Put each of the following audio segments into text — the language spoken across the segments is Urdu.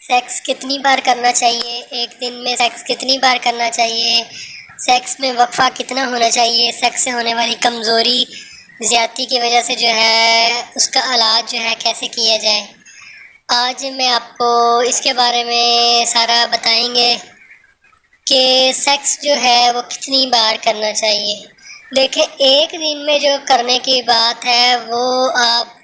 سیکس کتنی بار کرنا چاہیے، ایک دن میں سیکس کتنی بار کرنا چاہیے، سیکس میں وقفہ کتنا ہونا چاہیے، سیکس سے ہونے والی کمزوری زیادتی کی وجہ سے جو ہے اس کا علاج جو ہے کیسے کیا جائے، آج میں آپ کو اس کے بارے میں سارا بتائیں گے کہ سیکس جو ہے وہ کتنی بار کرنا چاہیے۔ دیکھیں، ایک دن میں جو کرنے کی بات ہے وہ آپ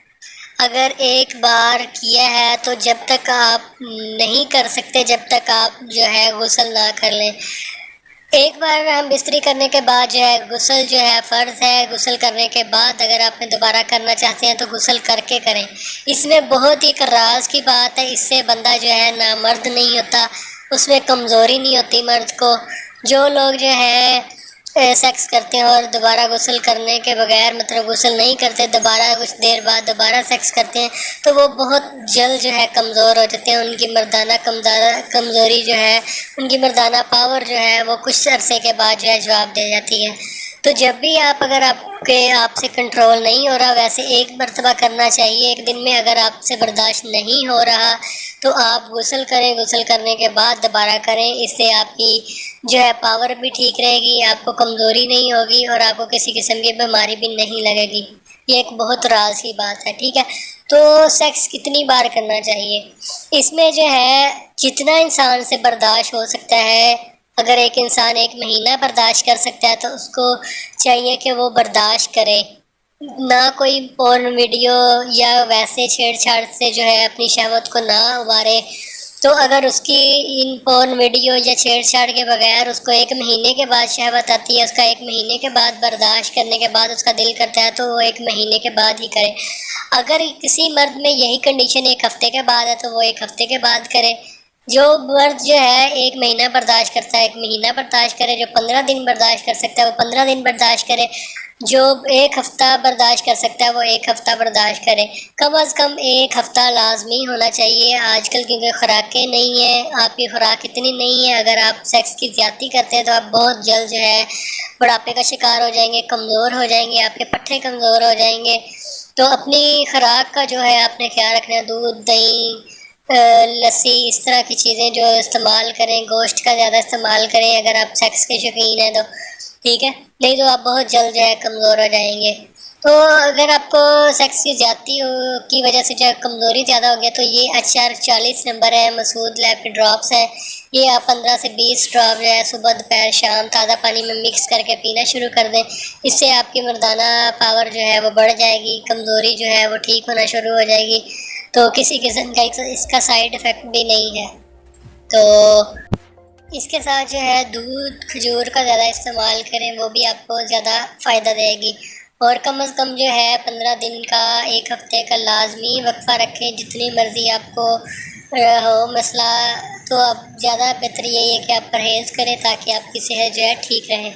اگر ایک بار کیا ہے تو جب تک آپ نہیں کر سکتے جب تک آپ جو ہے غسل نہ کر لیں۔ ایک بار ہم بستری کرنے کے بعد جو ہے غسل جو ہے فرض ہے، غسل کرنے کے بعد اگر آپ نے دوبارہ کرنا چاہتے ہیں تو غسل کر کے کریں۔ اس میں بہت ہی ایک راز کی بات ہے، اس سے بندہ جو ہے نامرد نہیں ہوتا، اس میں کمزوری نہیں ہوتی مرد کو۔ جو لوگ جو ہے سیکس کرتے ہیں اور دوبارہ غسل کرنے کے بغیر مطلب غسل نہیں کرتے، دوبارہ کچھ دیر بعد دوبارہ سیکس کرتے ہیں تو وہ بہت جلد جو ہے کمزور ہو جاتے ہیں، ان کی مردانہ کمزوری جو ہے، ان کی مردانہ پاور جو ہے وہ کچھ عرصے کے بعد جو ہے جواب دے جاتی ہے۔ تو جب بھی اگر آپ سے کنٹرول نہیں ہو رہا، ویسے ایک مرتبہ کرنا چاہیے ایک دن میں، اگر آپ سے برداشت نہیں ہو رہا تو آپ غسل کریں، غسل کرنے کے بعد دوبارہ کریں، اس سے آپ کی جو ہے پاور بھی ٹھیک رہے گی، آپ کو کمزوری نہیں ہوگی اور آپ کو کسی قسم کی بیماری بھی نہیں لگے گی۔ یہ ایک بہت راز کی بات ہے، ٹھیک ہے۔ تو سیکس کتنی بار کرنا چاہیے، اس میں جو ہے جتنا انسان سے برداشت ہو سکتا ہے، اگر ایک انسان ایک مہینہ برداشت کر سکتا ہے تو اس کو چاہیے کہ وہ برداشت کرے، نہ کوئی پورن ویڈیو یا ویسے چھیڑ چھاڑ سے جو ہے اپنی شہوت کو نہ ابھارے۔ تو اگر اس کی ان پورن ویڈیو یا چھیڑ چھاڑ کے بغیر اس کو ایک مہینے کے بعد شہوت آتی ہے، اس کا ایک مہینے کے بعد برداشت کرنے کے بعد اس کا دل کرتا ہے تو وہ ایک مہینے کے بعد ہی کرے۔ اگر کسی مرد میں یہی کنڈیشن ایک ہفتے کے بعد ہے تو وہ ایک ہفتے کے بعد کرے۔ جو مرد جو ہے ایک مہینہ برداشت کرتا ہے ایک مہینہ برداشت کرے، جو 15 دن برداشت کر سکتا ہے وہ 15 دن برداشت کرے، جو ایک ہفتہ برداشت کر سکتا ہے وہ ایک ہفتہ برداشت کرے۔ کم از کم ایک ہفتہ لازمی ہونا چاہیے۔ آج کل کیونکہ خوراکیں نہیں ہیں، آپ کی خوراک اتنی نہیں ہے، اگر آپ سیکس کی زیادتی کرتے ہیں تو آپ بہت جلد جو ہے بڑھاپے کا شکار ہو جائیں گے، کمزور ہو جائیں گے، آپ کے پٹھے کمزور ہو جائیں گے۔ تو اپنی خوراک کا جو ہے آپ نے خیال رکھنا ہے، دودھ، دہی، لسی، اس طرح کی چیزیں جو استعمال کریں، گوشت کا زیادہ استعمال کریں اگر آپ سیکس کے شوقین ہیں تو، ٹھیک ہے، نہیں تو آپ بہت جلد جو ہے کمزور ہو جائیں گے۔ تو اگر آپ کو سیکس کی زیادتی کی وجہ سے جو ہے کمزوری زیادہ ہو گیا تو یہ HR40 نمبر ہے، مسعود لیب کے ڈراپس ہیں، یہ آپ 15 سے 20 ڈراپ جو ہے صبح دوپہر شام تازہ پانی میں مکس کر کے پینا شروع کر دیں۔ اس سے آپ کی مردانہ پاور جو ہے وہ بڑھ جائے گی، کمزوری جو ہے وہ ٹھیک ہونا شروع ہو جائے گی، تو کسی قسم کا اس کا سائیڈ افیکٹ بھی نہیں ہے۔ تو اس کے ساتھ جو ہے دودھ، کھجور کا زیادہ استعمال کریں، وہ بھی آپ کو زیادہ فائدہ دے گی، اور کم از کم جو ہے 15 دن کا، ایک ہفتے کا لازمی وقفہ رکھیں، جتنی مرضی آپ کو ہو مسئلہ، تو اب زیادہ بہتر یہی ہے کہ آپ پرہیز کریں تاکہ آپ کی صحت جو ہے ٹھیک رہے۔